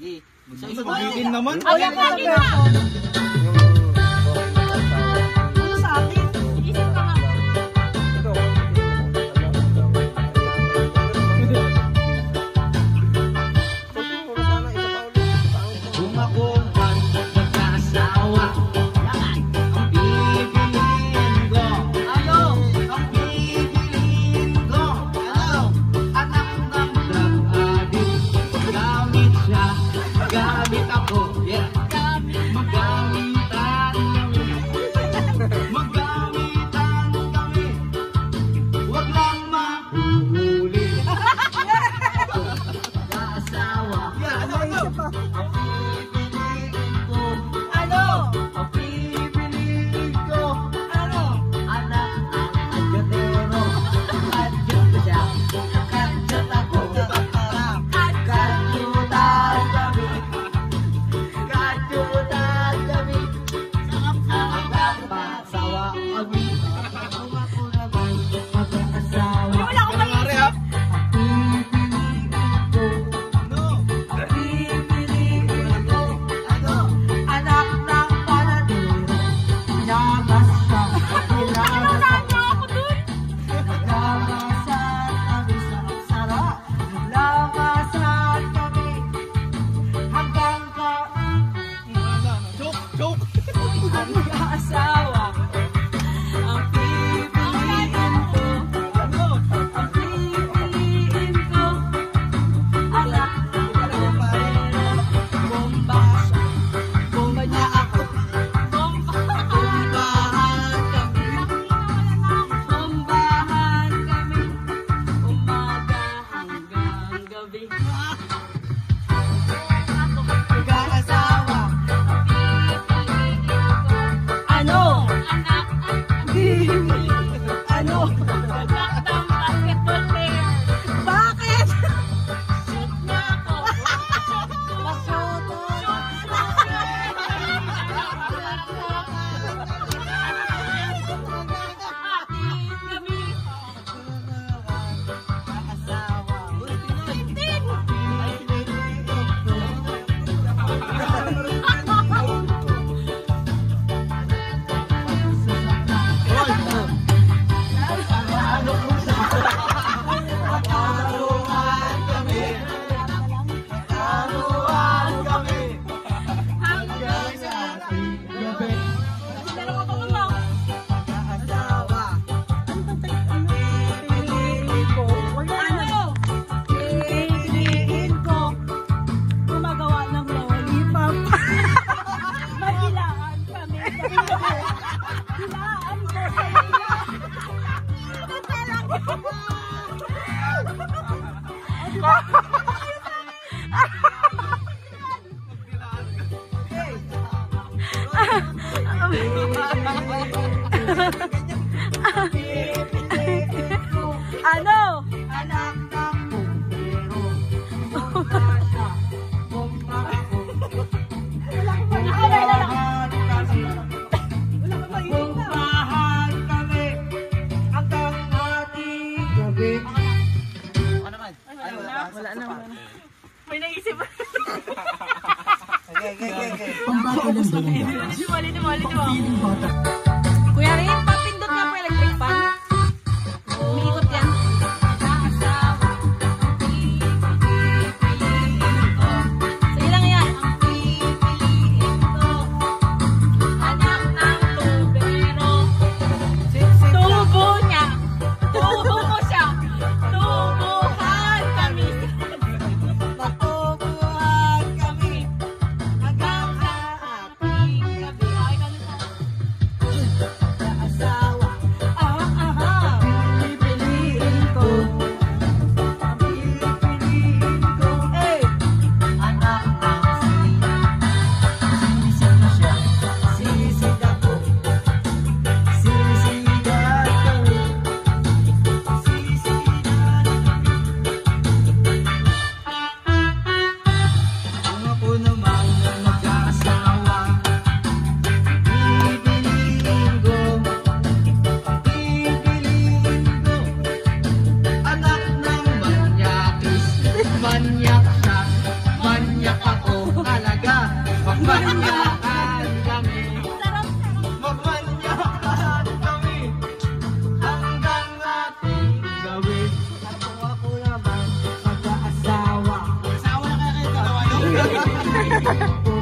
Sige. Sabihin naman. Ayan na, gina! Ano sa akin? Isip ka nga. Kung ako man magkasawa, ang bibiliin ko. Ano? Ang bibiliin ko. Ano? Anak ng drug addict. Gamit siya, gamit ako. Yeah. Magamitan kami. Magamitan kami. Huwag lang mahuhuli. Kasawa. Ano? Ano? Ang pipiliin ko. Ano? Anak ang adyotero. Adyot ko siya. Kadyot ako. Kadyutan kami. Kadyutan kami. Hanggang masawa kami. Kung ako naman mag-asawa. Wala akong maisip. Pipiliin ko. Ano? Anak ng panadero. Labas siya. Pinuntahan niyo ako dun. Naglabasan kami sa sarap. Naglabasan kami hanggang Joke! asawa. Ang pipiliin ko. Ano? Ang pipiliin ko. Anak ng panadero. Bomba siya. Bomba niya ako. Bombahan kami. Bombahan kami. Umaga hanggang gabi. Mag-aasawa. Ano? Anak, Ano? anak ng basketball player. Bakit? Shoot niya ako. Karuan kami. Karuan kami. Hanggang sa ating gabi. Dalawa pa mo lang. Mag-aasawa. Pipiliin ko. Ano? Pipiliin ko. Gumagawa ng lollipop. Magilaan kami. Gilaan ko sa Ano? Anak ng bumbero. Bomba siya. Bomba ako. Bombahan kami. Bombahan kami. Hanggang ating gabi. Wala na. May naisip. Pambakulang balangga. Ulit mo. Feeling bata. Kuya Rin, papindot nga po electric fan. Umiikot yan. Sige lang yan. Anak ng tubero. Tubo niya. Tubo mo siya. Tubuhan kami. Matubuhan kami. Hanggang sa ating gabi. Okay, Kung